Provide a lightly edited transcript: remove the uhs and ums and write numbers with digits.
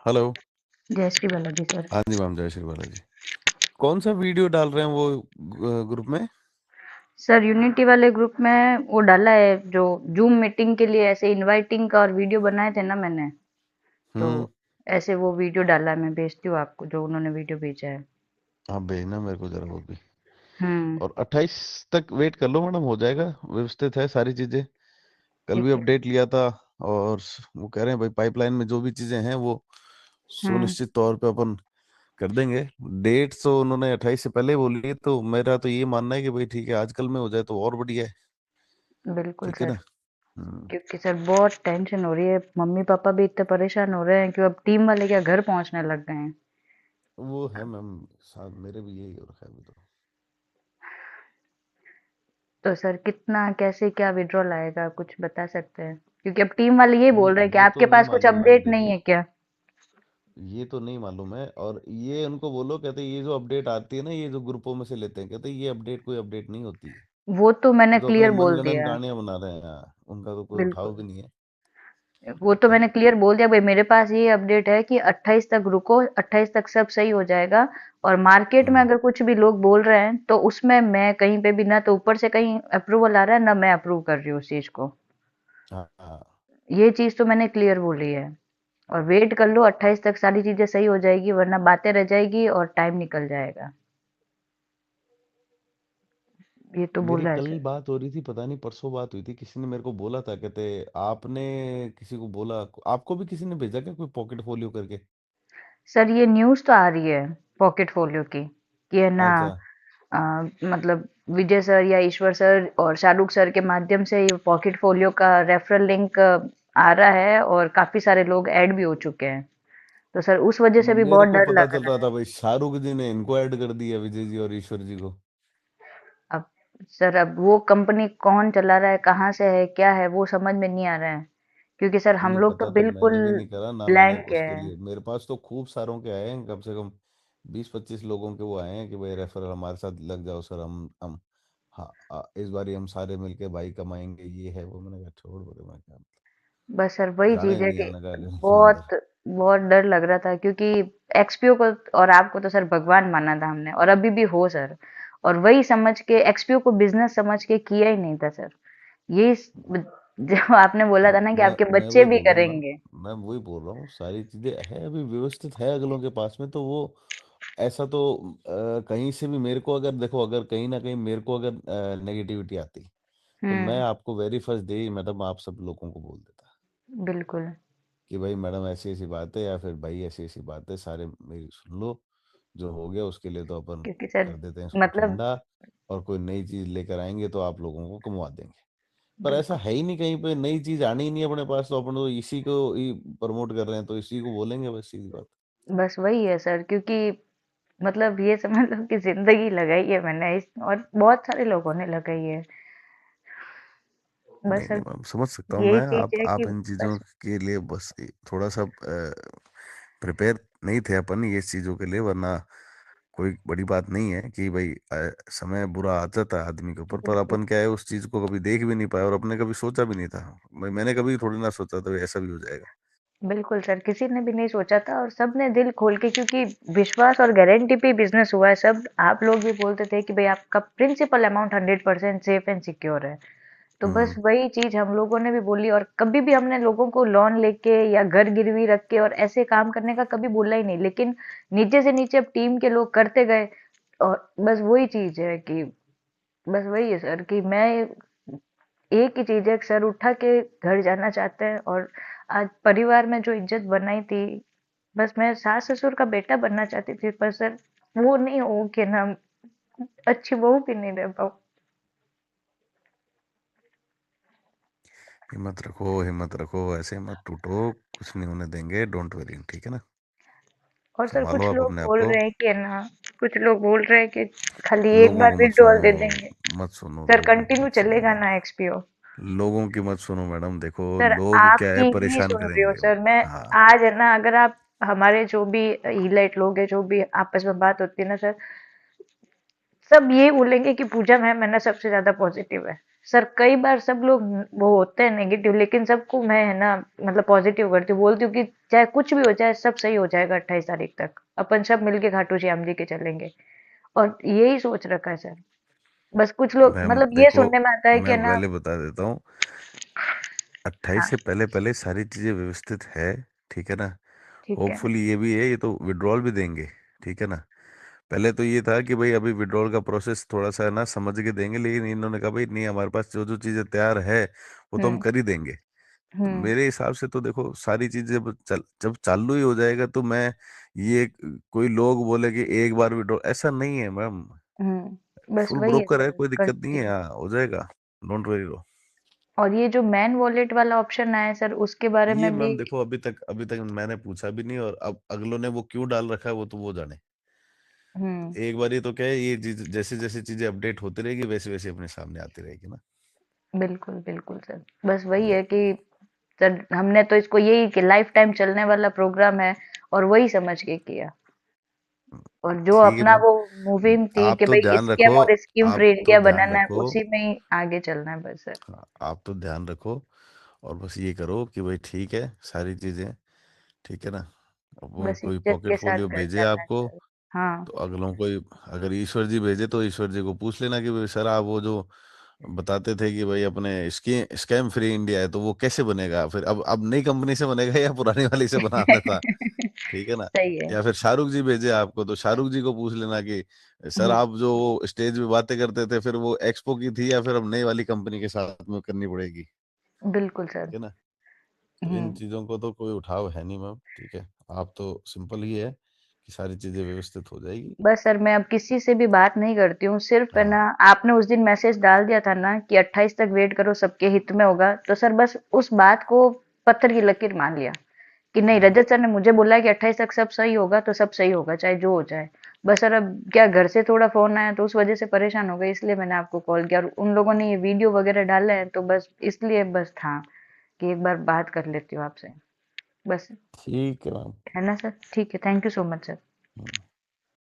Hello. जय Shri Balaji sir. हाँ जी ma'am, जय श्री बालाजी। कौन सा वीडियो डाल रहे हैं वो ग्रुप में? सर यूनिटी वाले ग्रुप में वो डाला है जो जूम मीटिंग के लिए ऐसे इनवाइटिंग का और वीडियो बनाए थे ना मैंने, तो हम्म। ऐसे वो वीडियो डाला है। मैं भेजती हूँ आपको जो उन्होंने वीडियो भेजा है। हाँ, भेजना मेरे को जरा वो भी। हम्म। और 28 तक वेट कर लो मैडम, हो जाएगा। व्यवस्थित है सारी चीजें। कल भी ठीक है। अपडेट लिया था। और वो कह रहे हैं भाई पाइपलाइन में जो भी चीजें हैं वो हम्म। सुनिश्चित तौर पे अपन कर देंगे। डेट तो उन्होंने 28 से पहले बोली है, तो मेरा तो ये मानना है कि भाई ठीक है, आजकल में हो जाए तो और बढ़िया है। बिल्कुल ठीक है सर। ना? हम्म। क्योंकि सर बहुत टेंशन हो रही है, मम्मी पापा भी इतने परेशान हो रहे हैं कि अब टीम वाले क्या घर पहुंचने लग गए हैं। वो है मैम, साथ मेरे भी यही हो रखा है अभी तो। तो सर कितना कैसे क्या विड्रॉल आएगा कुछ बता सकते हैं? क्योंकि अब टीम वाले ये बोल रहे हैं कि ये तो आपके नहीं पास कुछ मालूम मैम, अपडेट नहीं देखो। है क्या? ये तो नहीं मालूम है। और ये उनको बोलो, कहते ये जो अपडेट आती है ना, ये जो ग्रुपों में से लेते हैं, कहते ये अपडेट कोई अपडेट नहीं होती है। वो तो मैंने ये तो अपनी क्लियर बोल मनगढ़ंत दिया। कहानियां बना रहे हैं यहाँ, उनका तो कोई बिल्कुल। उठाव भी नहीं है। वो तो ठीक है। मैंने क्लियर बोल दिया भाई, मेरे पास ये अपडेट है कि 28 तक रुको, 28 तक सब सही हो जाएगा। और मार्केट में हम्म। अगर कुछ भी लोग बोल रहे हैं तो उसमें मैं कहीं पे भी ना तो ऊपर से कहीं अप्रूवल आ रहा है ना मैं अप्रूव कर रही हूँ उस चीज को। हाँ हाँ। ये चीज तो मैंने क्लियर बोली है। और वेट कर लो, 28 तक सारी चीजें सही हो जाएगी, वरना बातें रह जाएगी और टाइम निकल जाएगा। ये तो मेरी बोला है कल सर। बात हो रही थी, पता नहीं परसों बात हुई थी, किसी ने मेरे को बोला था, कहते आपने किसी को बोला, आपको भी किसी ने भेजा क्या कोई पॉकेट फोलियो करके? सर ये न्यूज़ तो आ रही है पॉकेटफ़ोलियो की, कि है ना। अच्छा। अ, मतलब विजय सर या ईश्वर सर और शाहरुख सर के माध्यम से ये पॉकेटफ़ोलियो का रेफरल लिंक आ रहा है और काफ़ी सारे लोग ऐड भी हो चुके हैं। तो सर उस वजह से भी मेरे बहुत को डर पता लग चल रहा रहा है। था भाई, शाहरुख जी ने इनको ऐड कर दिया, विजय जी और ईश्वर जी को। अब सर अब वो कंपनी कौन चला रहा है, कहाँ से है, क्या है, वो समझ में नहीं आ रहा है। क्योंकि सर हम नहीं लोग तो पता, तो बिल्कुल मैंने भी नहीं करा ना, मैंने ब्लैंक उसके है। लिए मेरे पास तो खूब सारों के आए हैं, कम से कम 20-25 लोगों के वो आए हैं कि भाई रेफरल हमारे साथ लग जाओ सर, हम हाँ इस बार ही हम सारे मिलके भाई कमाएंगे, ये है वो। मैंने कहा छोड़, बोले मैं क्या बस सर वही जाना चीज ही है नहीं है, कि मैंने कहा इसमें बहुत अंदर। बहुत डर लग रहा था, क्योंकि एक्सपीओ को और आपको तो सर भगवान माना था हमने, और अभी भी हो सर। और वही समझ के एक्सपीओ को बिजनेस समझ के किया ही नहीं था सर। यही जो आपने बोला तो था ना कि आपके मैं बच्चे वही भी बोल रहा हूँ मैम। करेंगे। मैं वही बोल रहा हूँ, सारी चीजें है अभी व्यवस्थित है अगलों के पास में, तो वो ऐसा तो कहीं से भी मेरे को अगर देखो, अगर कहीं ना कहीं मेरे को अगर नेगेटिविटी आती, तो मैं हम्म। आपको वेरी फर्स्ट डे ही मैडम आप सब लोगों को बोल देता बिल्कुल। कि भाई मैडम ऐसी ऐसी बात है, या फिर भाई ऐसी ऐसी बात है, सारे मेरी सुन लो। जो हो गया उसके लिए तो अपन क्योंकि सर कर देते हैं इसको मतलब ठंडा। और कोई नई चीज लेकर आएंगे तो आप लोगों को कमवा देंगे। पर ऐसा बिल्कुल। है ही नहीं, कहीं पे नई चीज आनी ही नहीं अपने पास, तो अपन तो इसी को ही प्रमोट कर रहे हैं, तो इसी को बोलेंगे, बस सीधी बात। बस वही है सर, क्योंकि मतलब ये समझ लो कि जिंदगी लगाई है मैंने इस, और बहुत सारे लोगों ने लगाई है। बस नहीं नहीं सर मैम, समझ सकता हूँ यही मैं। चीज है कि आप इन चीज़ों बस। के लिए बस थोड़ा सा प्रिपेयर नहीं थे अपन ये चीज़ों के लिए, वरना कोई बड़ी बात नहीं है कि भाई समय बुरा आ जाता है आदमी के ऊपर, पर बिल्कुल। अपन क्या है, उस चीज़ को कभी देख भी नहीं पाया और अपने कभी सोचा भी नहीं था। मैंने कभी थोड़ी ना सोचा था भाई ऐसा भी हो जाएगा। बिल्कुल सर, किसी ने भी नहीं सोचा था और सबने दिल खोल के, क्योंकि विश्वास और गारंटी पे बिजनेस हुआ है सब। आप लोग भी बोलते थे कि भाई आपका principal amount 100% safe and secure है। तो बस हम्म। वही चीज हम लोगों ने भी बोली, और कभी भी हमने लोगों को लोन लेके या घर गिरवी रख के और ऐसे काम करने का कभी बोला ही नहीं, लेकिन नीचे से नीचे अब टीम के लोग करते गए। और बस वही चीज है कि बस वही है सर कि मैं एक ही चीज है कि सर उठा के घर जाना चाहते हैं। और आज परिवार में जो इज्जत बनाई थी, बस मैं सास ससुर का बेटा बनना चाहती थी, पर सर वो नहीं हो कि ना, अच्छी बहू भी नहीं रह पाऊँ। हिम्मत रखो, ऐसे मत टूटो, कुछ नहीं होने देंगे, डोंट वरी, ठीक है ना? और सर संभालो कुछ आप लोग अपने आप बोल को। रहे हैं कि है ना, कुछ लोग बोल रहे हैं कि खाली एक लोगों बार को मत सुनो, विड्रॉल दे देंगे। मत सुनो सर लोगों की कंटिन्यू मत सुनो चलेगा मैडम। ना एक्सपीओ? लोगों की मत सुनो मैडम, देखो सर लोग क्या है, आपकी ही परेशान सुन रही हूँ करेंगे वो। सर मैं। हाँ। आज है ना, अगर आप हमारे जो भी हीलाइट लोग हैं, जो भी आपस में बात होती है ना सर, सब ये बोलेंगे कि पूजा मैम है ना सबसे ज्यादा पॉजिटिव है। सर कई बार सब लोग वो होते हैं नेगेटिव, लेकिन सबको मैं है ना मतलब पॉजिटिव करती हूँ, बोलती हूँ कि चाहे कुछ भी हो जाए सब सही हो जाएगा, 28 तारीख तक अपन सब मिलके खाटू श्याम जी के चलेंगे। और यही सोच रखा है सर। बस कुछ लोग मैम मतलब ये देखो, सुनने में आता है मैं कि ना। पहले बता देता हूँ, 28 हाँ से पहले पहले सारी चीजें व्यवस्थित है, ठीक है ना। ठीक है। होपफुली ये भी है, ये तो विड्रॉल भी देंगे, ठीक है ना। पहले तो ये था कि भाई अभी विड्रॉल का प्रोसेस थोड़ा सा है ना समझ के देंगे, लेकिन इन्होंने कहा भाई नहीं, हमारे पास जो जो चीजें तैयार है वो तो हम हम्म। कर ही देंगे। तो हम्म। मेरे हिसाब से तो देखो, सारी चीजें जब चालू ही हो जाएगा तो मैं ये, कोई लोग बोले कि एक बार विड्रॉल, ऐसा नहीं है मैम। बस फुल वही है ब्रोकर है, सर, कोई दिक्कत नहीं करती है, हूँ। हाँ हो जाएगा। Don't worry. और ये जो मैन वॉलेट वाला ऑप्शन आया है सर, उसके बारे ये में भी। मैम देखो, अभी तक मैंने पूछा भी नहीं, और अब अगलों ने वो क्यों डाल रखा है वो तो वो जाने। हम्म। एक बार ये तो क्या है, ये जैसे जैसे चीजें अपडेट होती रहेगी वैसे वैसे अपने सामने आती रहेगी ना। बिल्कुल बिल्कुल सर। बस वही ये है कि सर हमने तो इसको यही कि लाइफ टाइम चलने वाला प्रोग्राम है, और वही समझ के किया। और जो ठीक है अपना मैम। वो मूविंग थी आप कि तो भाई ध्यान स्कैम रखो, और स्कीम आप फ्री तो इंडिया ध्यान बनाना है, रखो, उसी में ही आगे चलना है बस सर। हाँ, आप तो ध्यान रखो। और बस ये करो कि भाई ठीक है, सारी चीजें ठीक है ना। अब वो बस कोई इज्जत के साथ पोर्टफोलियो घर भेजे चलना है आपको, सर। हाँ। तो अगलों को अगर ईश्वर जी भेजे तो ईश्वर जी को पूछ लेना कि भाई सर, आप वो जो बताते थे कि भाई अपने स्कैम फ्री इंडिया है, तो वो कैसे बनेगा फिर, अब नई कंपनी से बनेगा या पुरानी वाली से बनाना था, ठीक है ना। सही है। या फिर शाहरुख जी भेजे आपको, तो शाहरुख जी को पूछ लेना कि सर, हम्म। आप जो स्टेज पे बातें करते थे फिर वो एक्सपो की थी या फिर अब नई वाली कंपनी के साथ में करनी पड़ेगी, बिल्कुल ठीक सर। है ना। तो इन हम्म। चीजों को तो कोई उठाव है नहीं मैम, ठीक है। आप तो सिंपल ही है कि सारी चीजें व्यवस्थित हो जाएगी। बस सर मैं अब किसी से भी बात नहीं करती हूँ, सिर्फ है ना हाँ आपने उस दिन मैसेज डाल दिया था ना कि 28 तक वेट करो सबके हित में होगा, तो सर बस उस बात को पत्थर की लकीर मान लिया कि नहीं, हाँ रजत सर ने मुझे बोला है कि 28 तक सब सही होगा तो सब सही होगा चाहे जो हो जाए। बस सर अब क्या घर से थोड़ा फोन आया तो उस वजह से परेशान हो गई, इसलिए मैंने आपको कॉल किया, और उन लोगों ने ये वीडियो वगैरह डाला है तो बस इसलिए बस था कि एक बार बात कर लेती हूँ आपसे। बस। ठीक है मैम। है ना सर, ठीक है, thank you so much sir. Hmm.